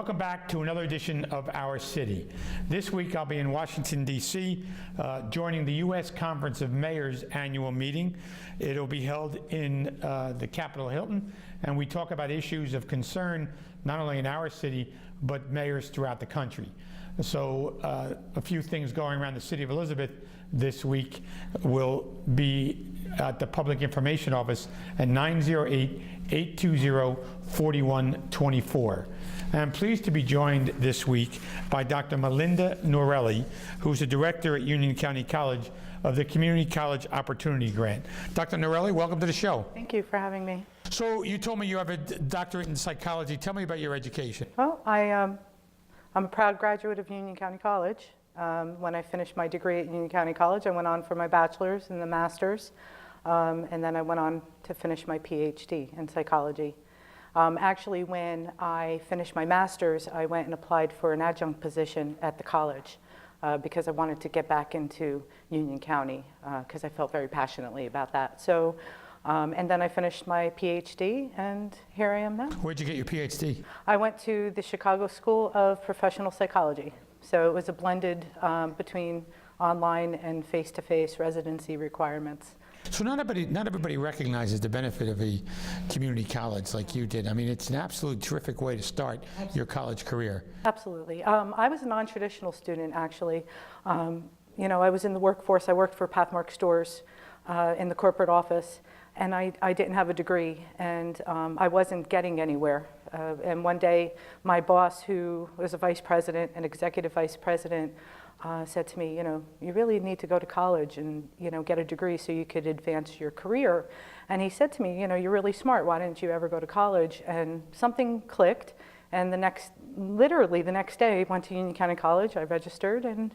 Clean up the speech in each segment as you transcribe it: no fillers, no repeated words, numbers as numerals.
Welcome back to another edition of Our City. This week I'll be in Washington, D.C., joining the U.S. Conference of Mayors annual meeting. It'll be held in the Capitol Hilton, and we talk about issues of concern not only in our city, but mayors throughout the country. So a few things going around the city of Elizabeth this week will be at the Public Information Office at 908-820-4124. I'm pleased to be joined this week by Dr. Melinda Norelli, who's the director at Union County College of the Community College Opportunity Grant. Dr. Norelli, welcome to the show. Thank you for having me. So you told me you have a doctorate in psychology. Tell me about your education. Well, I'm a proud graduate of Union County College. When I finished my degree at Union County College, I went on for my bachelor's and the master's, and then I went on to finish my PhD in psychology. Actually, when I finished my master's, I went and applied for an adjunct position at the college because I wanted to get back into Union County because I felt very passionately about that. So, and then I finished my PhD, and here I am now. Where'd you get your PhD? I went to the Chicago School of Professional Psychology. So it was a blended between online and face-to-face residency requirements. So not everybody recognizes the benefit of a community college like you did. I mean, it's an absolutely terrific way to start your college career. Absolutely. I was a non-traditional student, actually. You know, I was in the workforce. I worked for Pathmark Stores in the corporate office, and I didn't have a degree, and I wasn't getting anywhere. And one day, my boss, who was a vice president, an executive vice president, said to me, you know, you really need to go to college and, you know, get a degree so you could advance your career. And he said to me, you know, you're really smart. Why didn't you ever go to college? And something clicked. And literally the next day, I went to Union County College. I registered, and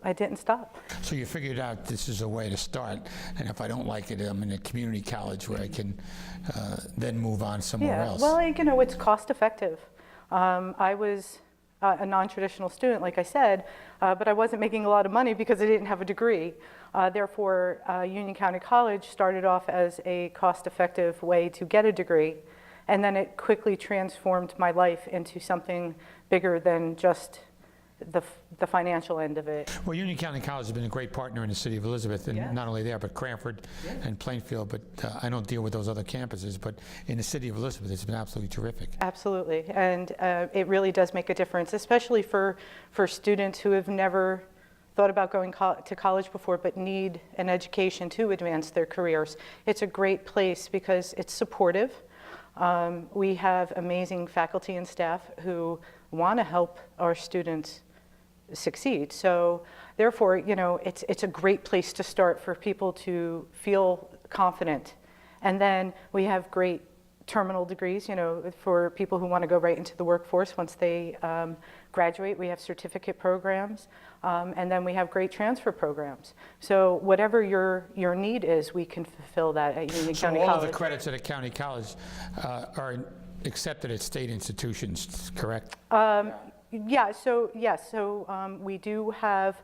I didn't stop. So you figured out this is a way to start, and if I don't like it, I'm in a community college where I can then move on somewhere else. Well, you know, it's cost effective. I was a non-traditional student, like I said, but I wasn't making a lot of money because I didn't have a degree. Therefore, Union County College started off as a cost-effective way to get a degree, and then it quickly transformed my life into something bigger than just the financial end of it. Well, Union County College has been a great partner in the city of Elizabeth, and Yeah. not only there, but Cranford and Plainfield, but I don't deal with those other campuses, but in the city of Elizabeth, it's been absolutely terrific. Absolutely, and it really does make a difference, especially for students who have never thought about going to college before but need an education to advance their careers. It's a great place because it's supportive. We have amazing faculty and staff who want to help our students succeed. So therefore, you know, it's a great place to start for people to feel confident. And then we have great terminal degrees, you know, for people who want to go right into the workforce once they graduate. We have certificate programs, and then we have great transfer programs. So whatever your need is, we can fulfill that at Union County College. So all of the credits at a county college are accepted at state institutions, correct? Yeah, so yes, so we do have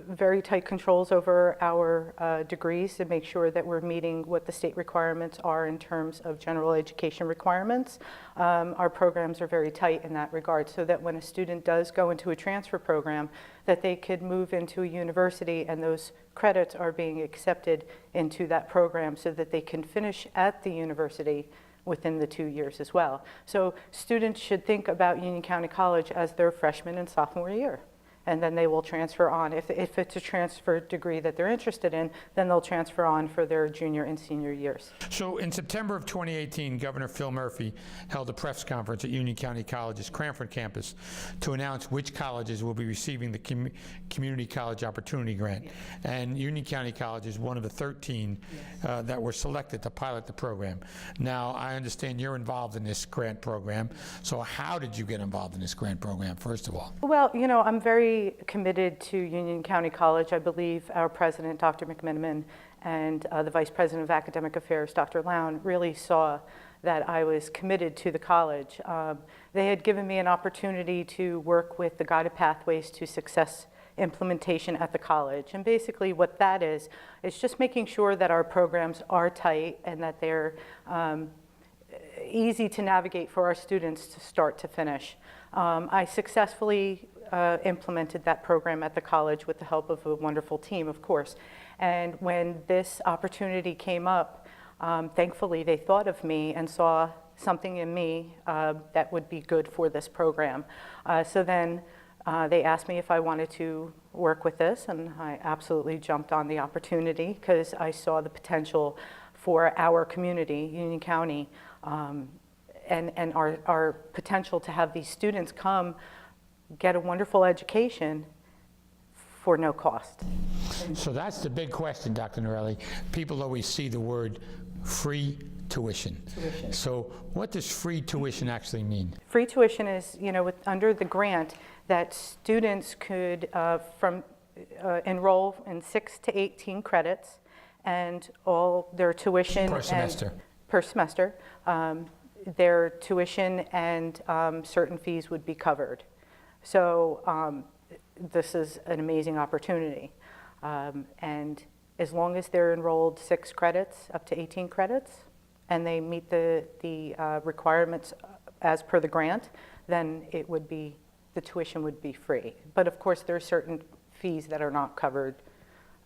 very tight controls over our degrees to make sure that we're meeting what the state requirements are in terms of general education requirements. Our programs are very tight in that regard, so that when a student does go into a transfer program, that they could move into a university and those credits are being accepted into that program so that they can finish at the university within the 2 years as well. So students should think about Union County College as their freshman and sophomore year. And then they will transfer on. If it's a transfer degree that they're interested in, then they'll transfer on for their junior and senior years. So in September of 2018, Governor Phil Murphy held a press conference at Union County College's Cranford campus to announce which colleges will be receiving the Community College Opportunity Grant. And Union County College is one of the 13 that were selected to pilot the program. Now, I understand you're involved in this grant program. So how did you get involved in this grant program, first of all? Well, you know, I'm very committed to Union County College. I believe our president, Dr. McMiniman, and the vice president of academic affairs, Dr. Lown, really saw that I was committed to the college. They had given me an opportunity to work with the Guided Pathways to Success implementation at the college. And basically what that is just making sure that our programs are tight and that they're easy to navigate for our students to start to finish. I successfully implemented that program at the college with the help of a wonderful team, of course. And when this opportunity came up, thankfully they thought of me and saw something in me that would be good for this program. So then they asked me if I wanted to work with this, and I absolutely jumped on the opportunity because I saw the potential for our community, Union County, and our potential to have these students come get a wonderful education for no cost. So that's the big question, Dr. Norelli. People always see the word free tuition. So what does free tuition actually mean? Free tuition is, under the grant, that students could enroll in 6 to 18 credits, and all their tuition Per semester. Per semester, their tuition and certain fees would be covered. So this is an amazing opportunity. And as long as they're enrolled 6 credits, up to 18 credits, and they meet the requirements as per the grant, then the tuition would be free. But of course, there are certain fees that are not covered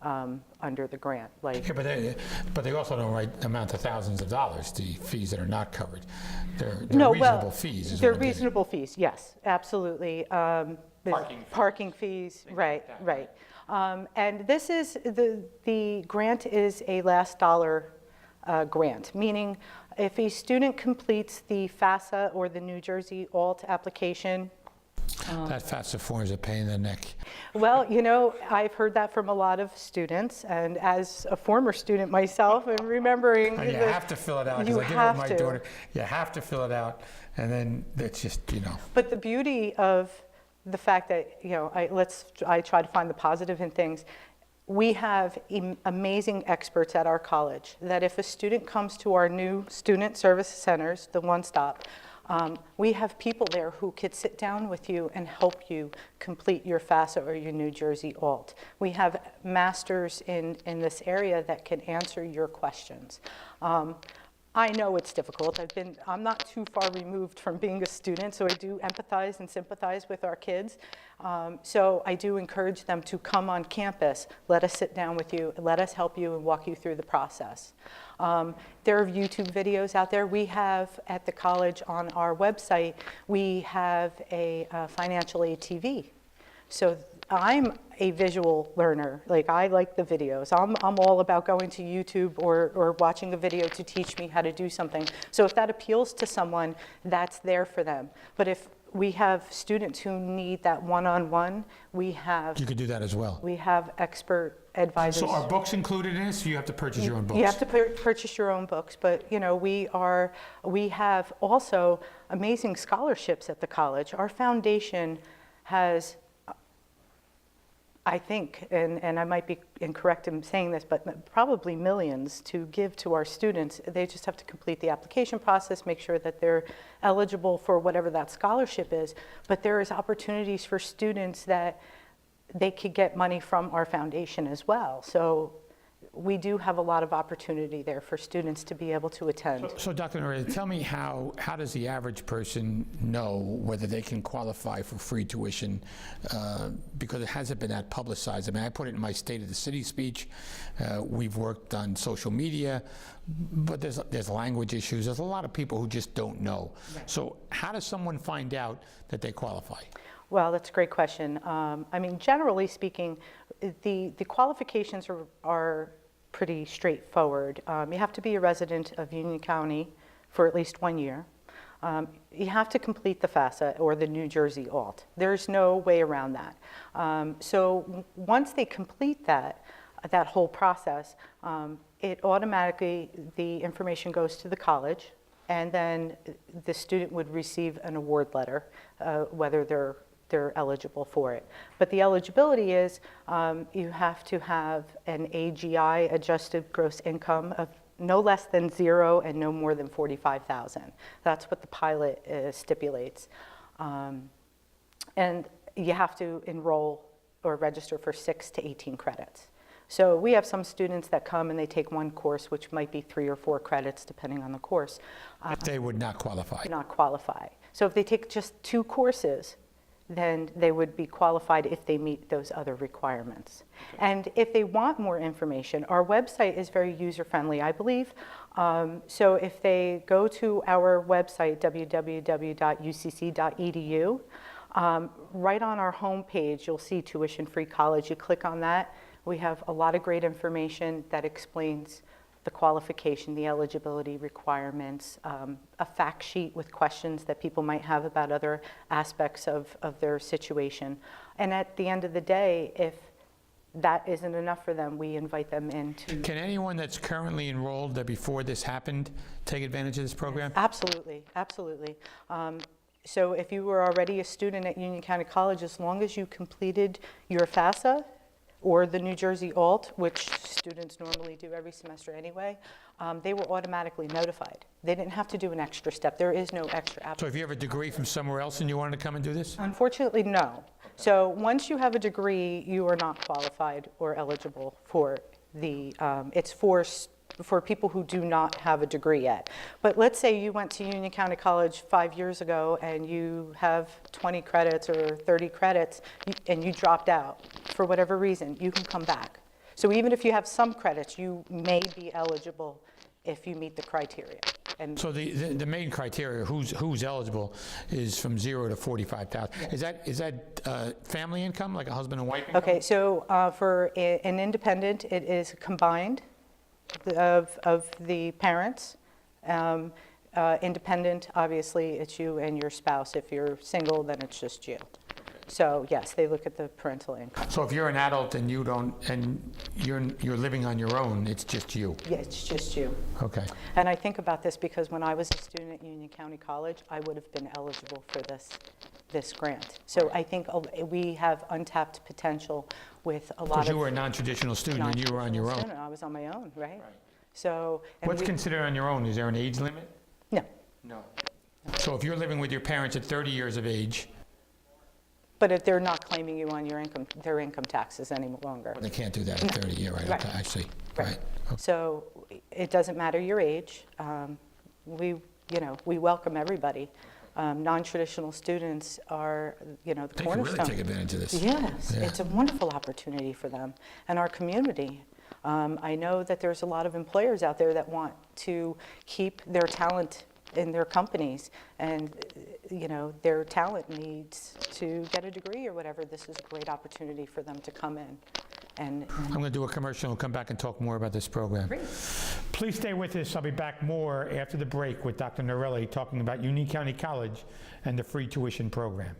under the grant. Yeah, but they also don't amount to thousands of dollars, the fees that are not covered. They're reasonable fees. They're reasonable fees, yes, absolutely. Parking fees, right. And this is, the grant is a last dollar grant, meaning if a student completes the FAFSA or the New Jersey ALT application. That FAFSA form is a pain in the neck. Well, I've heard that from a lot of students, and as a former student myself, and remembering. And you have to fill it out, because I did it with my daughter. You have to fill it out, and then it's just, But the beauty of the fact that, I try to find the positive in things. We have amazing experts at our college that if a student comes to our new student service centers, the one-stop, we have people there who could sit down with you and help you complete your FAFSA or your New Jersey ALT. We have masters in this area that can answer your questions. I know it's difficult. I'm not too far removed from being a student, so I do empathize and sympathize with our kids. So I do encourage them to come on campus, let us sit down with you, let us help you and walk you through the process. There are YouTube videos out there. We have at the college on our website, we have a financial aid TV. So I'm a visual learner. I like the videos. I'm all about going to YouTube or watching a video to teach me how to do something. So if that appeals to someone, that's there for them. But if we have students who need that one-on-one, you could do that as well. We have expert advisors. So are books included in this? You have to purchase your own books? You have to purchase your own books, but we have also amazing scholarships at the college. Our foundation has, I think, and I might be incorrect in saying this, but probably millions to give to our students. They just have to complete the application process, make sure that they're eligible for whatever that scholarship is. But there is opportunities for students that they could get money from our foundation as well. So we do have a lot of opportunity there for students to be able to attend. So Dr. Norelli, tell me how does the average person know whether they can qualify for free tuition, because it hasn't been that publicized. I mean, I put it in my State of the City speech. We've worked on social media, but there's language issues. There's a lot of people who just don't know. Right. So how does someone find out that they qualify? Well, that's a great question. I mean, generally speaking, the qualifications are pretty straightforward. You have to be a resident of Union County for at least 1 year. You have to complete the FAFSA or the New Jersey ALT. There's no way around that. So once they complete that whole process, it automatically, the information goes to the college, and then the student would receive an award letter, whether they're eligible for it. But the eligibility is you have to have an AGI, adjusted gross income, of no less than 0 and no more than 45,000. That's what the pilot stipulates. And you have to enroll or register for 6 to 18 credits. So we have some students that come and they take one course, which might be 3 or 4 credits, depending on the course. They would not qualify. Not qualify. So if they take just 2 courses, then they would be qualified if they meet those other requirements. And if they want more information, our website is very user-friendly, I believe. So if they go to our website, www.ucc.edu, right on our homepage, you'll see Tuition-Free College. You click on that. We have a lot of great information that explains the qualification, the eligibility requirements, a fact sheet with questions that people might have about other aspects of their situation. And at the end of the day, if that isn't enough for them, we invite them in to... Can anyone that's currently enrolled that before this happened take advantage of this program? Absolutely, absolutely. So if you were already a student at Union County College, as long as you completed your FAFSA, or the New Jersey Alt, which students normally do every semester anyway, they were automatically notified. They didn't have to do an extra step. There is no extra application. So if you have a degree from somewhere else and you wanted to come and do this? Unfortunately, no. So once you have a degree, you are not qualified or eligible for the, it's for people who do not have a degree yet. But let's say you went to Union County College 5 years ago and you have 20 credits or 30 credits and you dropped out for whatever reason, you can come back. So even if you have some credits, you may be eligible if you meet the criteria. And So the main criteria, who's eligible, is from 0 to 45,000. Yes. Is that family income, like a husband and wife income? okay, so for an independent, it is combined of the parents. Independent, obviously, it's you and your spouse. If you're single, then it's just you. So yes, they look at the parental income. So if you're an adult and you don't, and you're living on your own, it's just you? Yeah, it's just you. Okay. And I think about this because when I was a student at Union County College, I would have been eligible for this grant. So I think we have untapped potential with a lot of... Because you were a non-traditional student and you were on your own. I was on my own, right? So... and What's considered on your own? Is there an age limit? No. No. So if you're living with your parents at 30 years of age... But if they're not claiming you on their income taxes any longer. They can't do that at 30 years, right? Right. Okay, I see. Right. Right. Okay. So it doesn't matter your age. We welcome everybody. Non-traditional students are, the They can cornerstone. really take advantage of this. Yes, Yeah. it's a wonderful opportunity for them and our community. I know that there's a lot of employers out there that want to keep their talent in their companies, and their talent needs to get a degree or whatever. This is a great opportunity for them to come in. And I'm going to do a commercial and come back and talk more about this program. great. Please stay with us. I'll be back more after the break with Dr. Norelli talking about Union County College and the free tuition program.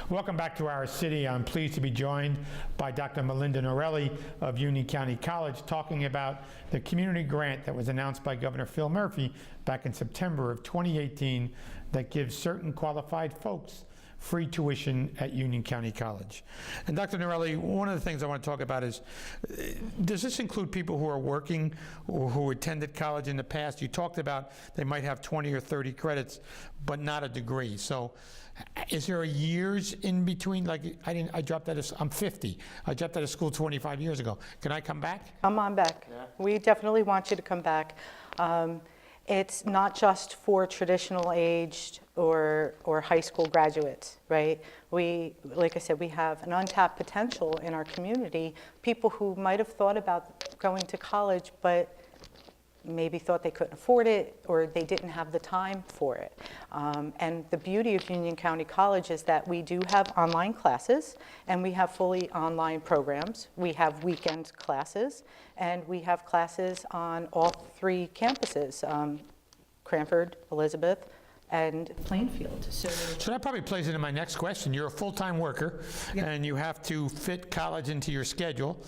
Welcome back to our city. I'm pleased to be joined by Dr. Melinda Norelli of Union County College, talking about the community grant that was announced by Governor Phil Murphy back in September of 2018 that gives certain qualified folks free tuition at Union County College. And Dr. Norelli, one of the things I want to talk about is, does this include people who are working or who attended college in the past? You talked about they might have 20 or 30 credits, but not a degree. So is there a years in between? Like, I dropped out of, I'm 50. I dropped out of school 25 years ago. Can I come back? Come on back. Yeah. We definitely want you to come back. It's not just for traditional aged or high school graduates, right? We, like I said, we have an untapped potential in our community, people who might have thought about going to college, but maybe thought they couldn't afford it or they didn't have the time for it. And the beauty of Union County College is that we do have online classes and we have fully online programs. We have weekend classes and we have classes on all 3 campuses, Cranford, Elizabeth, and Plainfield. So that probably plays into my next question. You're a full-time worker, yeah, and you have to fit college into your schedule.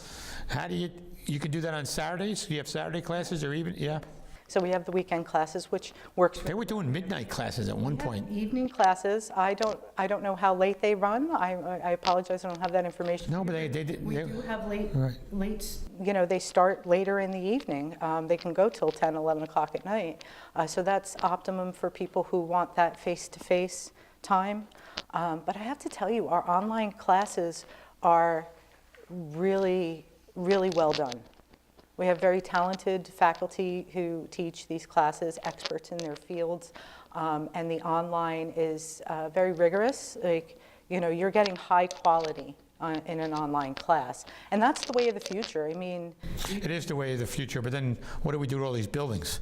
How do you can do that on Saturdays? Do you have Saturday classes or even, yeah? So we have the weekend classes, which works. They were doing midnight classes at one point. Evening classes. I don't know how late they run. I apologize. I don't have that information. No, but they did. We do have late. You know, they start later in the evening. They can go till 10, 11 o'clock at night. So that's optimum for people who want that face-to-face time. But I have to tell you, our online classes are really, really well done. We have very talented faculty who teach these classes, experts in their fields, and the online is very rigorous. Like, you know, you're getting high quality in an online class, and that's the way of the future. I mean, it is the way of the future, but then what do we do to all these buildings?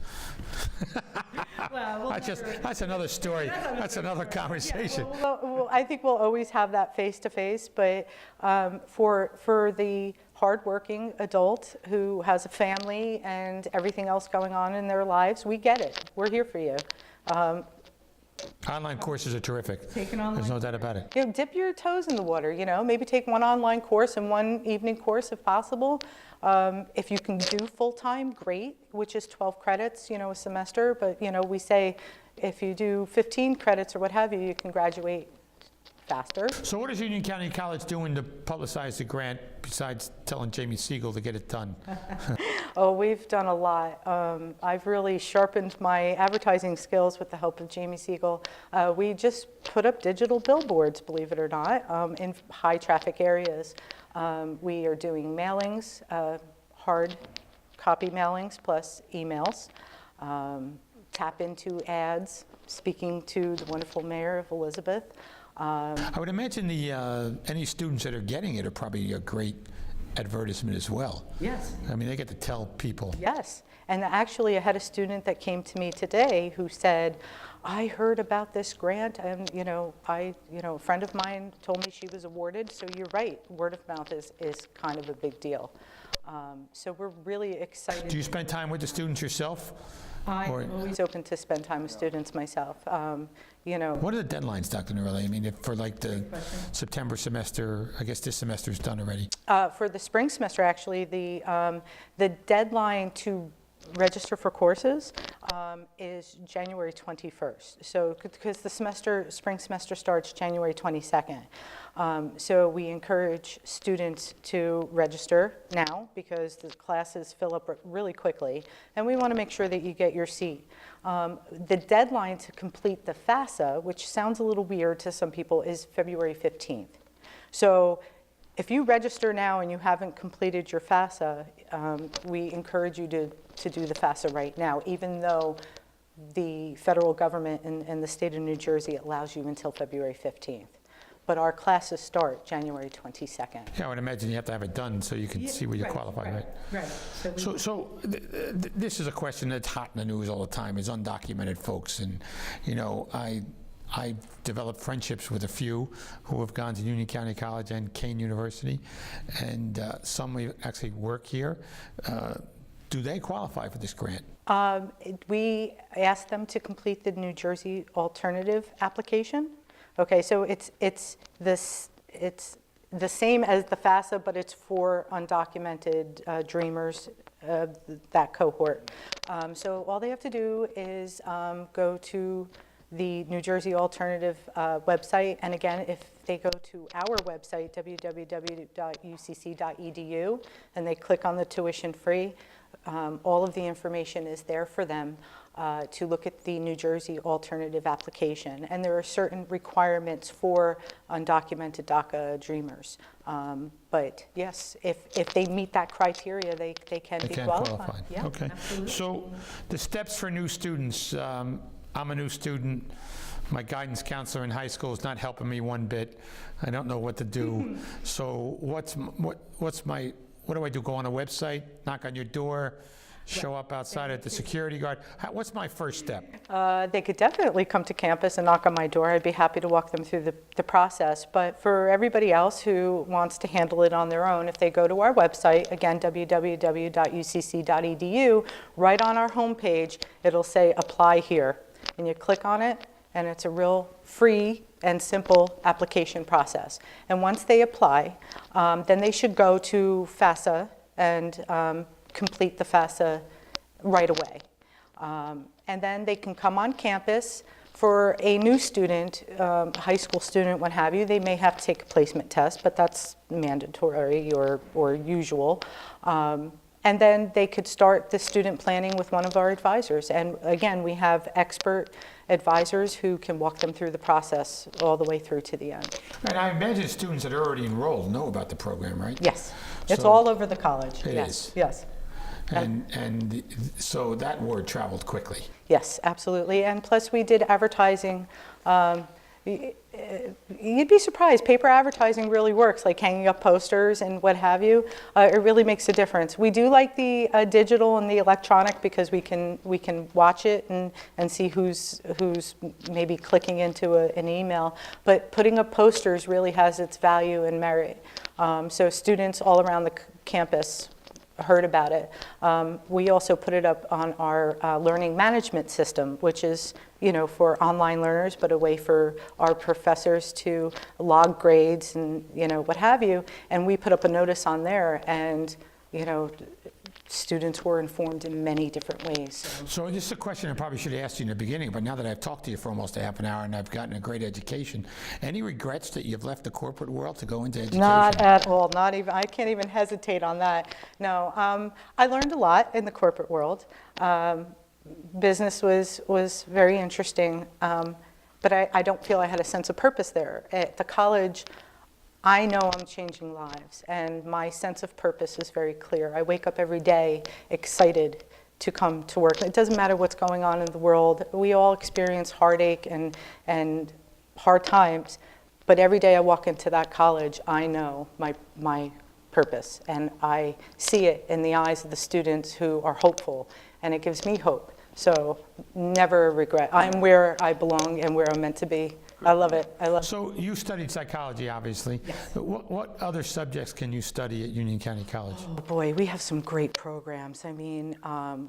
well, that's another story. That's another conversation. Yeah, well, I think we'll always have that face-to-face, but for the hardworking adult who has a family and everything else going on in their lives, we get it. We're here for you. Online courses are terrific. There's no doubt about it. You know, dip your toes in the water, you know, maybe take one online course and one evening course if possible. If you can do full-time, great, which is 12 credits, you know, a semester. But, you know, we say if you do 15 credits or what have you, you can graduate faster. So what is Union County College doing to publicize the grant besides telling Jamie Siegel to get it done? Oh, we've done a lot. I've really sharpened my advertising skills with the help of Jamie Siegel. We just put up digital billboards, believe it or not, in high traffic areas. We are doing mailings, hard copy mailings plus emails, tap into ads, speaking to the wonderful mayor of Elizabeth. I would imagine any students that are getting it are probably a great advertisement as well. Yes. I mean, they get to tell people. Yes. And actually, I had a student that came to me today who said, I heard about this grant, and a friend of mine told me she was awarded. So you're right, word of mouth is kind of a big deal. So we're really excited. Do you spend time with the students yourself? I'm always open to spend time with students myself. What are the deadlines, Dr. Norelli? I mean, for like the September semester, I guess this semester is done already. For the spring semester, actually, the deadline to register for courses is January 21st. So, because the spring semester starts January 22nd. So we encourage students to register now because the classes fill up really quickly, and we want to make sure that you get your seat. The deadline to complete the FAFSA, which sounds a little weird to some people, is February 15th. So if you register now and you haven't completed your FAFSA, we encourage you to do the FAFSA right now, even though the federal government and the state of New Jersey allows you until February 15th. But our classes start January 22nd. Yeah, I would imagine you have to have it done so you can see where you qualify, right? Right. So this is a question that's hot in the news all the time, is undocumented folks. And, I developed friendships with a few who have gone to Union County College and Kane University, and some actually work here. Do they qualify for this grant? We asked them to complete the New Jersey alternative application. Okay, so it's the same as the FAFSA, but it's for undocumented dreamers, that cohort. So all they have to do is go to the New Jersey Alternative website, and again, if they go to our website, www.ucc.edu, and they click on the tuition free, all of the information is there for them to look at the New Jersey Alternative application. And there are certain requirements for undocumented DACA dreamers. But yes, if they meet that criteria, they can be qualified. Yeah, okay. absolutely. So the steps for new students, I'm a new student. My guidance counselor in high school is not helping me one bit. I don't know what to do. So what do I do? Go on a website, knock on your door, show up outside at the security guard? What's my first step? They could definitely come to campus and knock on my door. I'd be happy to walk them through the process. But for everybody else who wants to handle it on their own, if they go to our website, again, www.ucc.edu, right on our homepage, it'll say apply here. And you click on it, and it's a real free and simple application process. And once they apply, then they should go to FAFSA and complete the FAFSA right away. And then they can come on campus. For a new student, high school student, what have you, they may have to take a placement test, but that's mandatory or usual. And then they could start the student planning with one of our advisors. And again, we have expert advisors who can walk them through the process all the way through to the end. And I imagine students that are already enrolled know about the program, right? Yes, it's So all over the college. it Yes, is. yes. And so that word traveled quickly. Yes, absolutely. And plus we did advertising. You'd be surprised, paper advertising really works, like hanging up posters and what have you. It really makes a difference. We do like the digital and the electronic because we can watch it and see who's maybe clicking into an email. But putting up posters really has its value and merit. So students all around the campus heard about it. We also put it up on our learning management system, which is, for online learners, but a way for our professors to log grades and, what have you. And we put up a notice on there, and, students were informed in many different ways. So this is a question I probably should have asked you in the beginning, but now that I've talked to you for almost a half an hour and I've gotten a great education, any regrets that you've left the corporate world to go into education? Not at all. Not even. I can't even hesitate on that. No. I learned a lot in the corporate world. Business was very interesting, but I don't feel I had a sense of purpose there. At the college, I know I'm changing lives, and my sense of purpose is very clear. I wake up every day excited to come to work. It doesn't matter what's going on in the world. We all experience heartache and hard times, but every day I walk into that college, I know my purpose, and I see it in the eyes of the students who are hopeful, and it gives me hope. So never regret. I'm where I belong and where I'm meant to be. I love it. So you studied psychology, obviously. Yes. What other subjects can you study at Union County College? Oh boy, we have some great programs. I mean,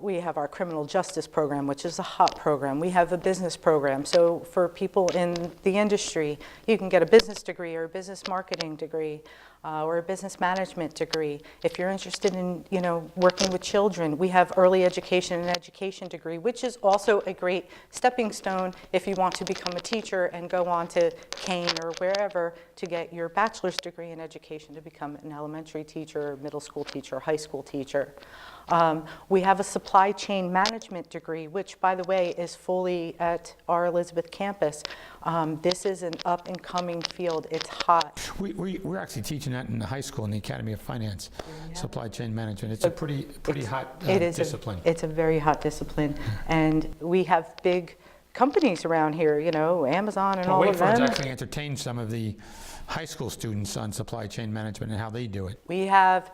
we have our criminal justice program, which is a hot program. We have a business program. So for people in the industry, you can get a business degree or a business marketing degree. Or a business management degree. If you're interested in, working with children, we have early education and education degree, which is also a great stepping stone if you want to become a teacher and go on to Kane or wherever to get your bachelor's degree in education to become an elementary teacher, middle school teacher, high school teacher. We have a supply chain management degree, which, by the way, is fully at our Elizabeth campus. This is an up-and-coming field. It's hot. We're actually teaching that in the high school in the Academy of Finance, supply chain management. It's a pretty hot discipline. It's a very hot discipline. And we have big companies around here, Amazon and all of them. Waitford's actually entertained some of the high school students on supply chain management and how they do it. We have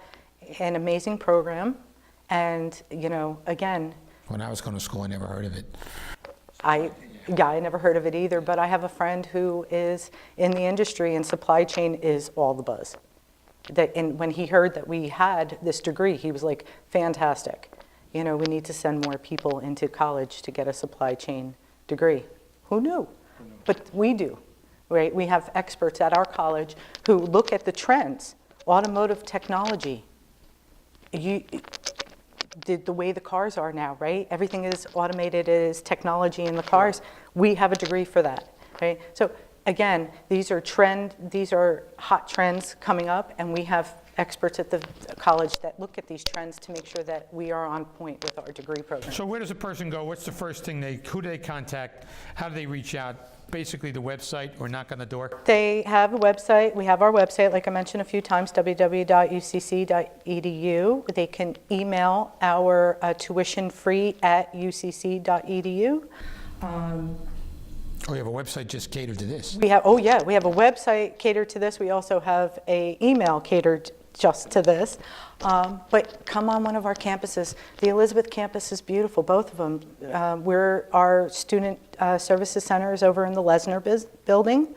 an amazing program. And, again, when I was going to school, I never heard of it. I never heard of it either, but I have a friend who is in the industry, and supply chain is all the buzz. And when he heard that we had this degree, he was like, fantastic. We need to send more people into college to get a supply chain degree. Who knew? But we do. right? We have experts at our college who look at the trends, automotive technology. The way the cars are now, right? Everything is automated, it is technology in the cars. We have a degree for that, right? So again, these are hot trends coming up, and we have experts at the college that look at these trends to make sure that we are on point with our degree program. So where does a person go? What's the first thing who do they contact? How do they reach out? Basically the website or knock on the door? They have a website. We have our website, like I mentioned a few times, www.ucc.edu. They can email our tuitionfree@ucc.edu. Oh, you have a website just catered to this? We have a website catered to this. We also have a email catered just to this. But come on one of our campuses. The Elizabeth campus is beautiful, both of them. Our student services center is over in the Lesner building.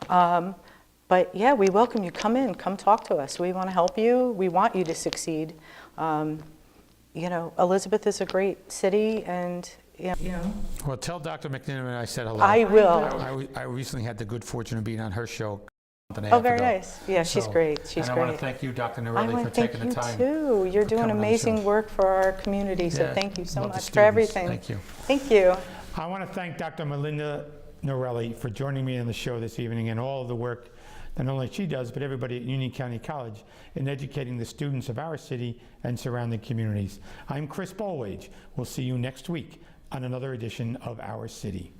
But yeah, we welcome you. Come in, come talk to us. We want to help you. We want you to succeed. Elizabeth is a great city, and Well, tell Dr. McNiven I said hello. I will. I recently had the good fortune of being on her show. Oh, very nice. Yeah, she's great. She's and great. I want to thank you, Dr. Norelli, for taking the time. I want to thank you too. You're doing coming on the amazing show. work for our community, so thank you so love the much for students. everything. Thank you. Thank you. I want to thank Dr. Melinda Norelli for joining me on the show this evening and all of the work that not only she does, but everybody at Union County College in educating the students of our city and surrounding communities. I'm Chris Bolwage. We'll see you next week on another edition of Our City.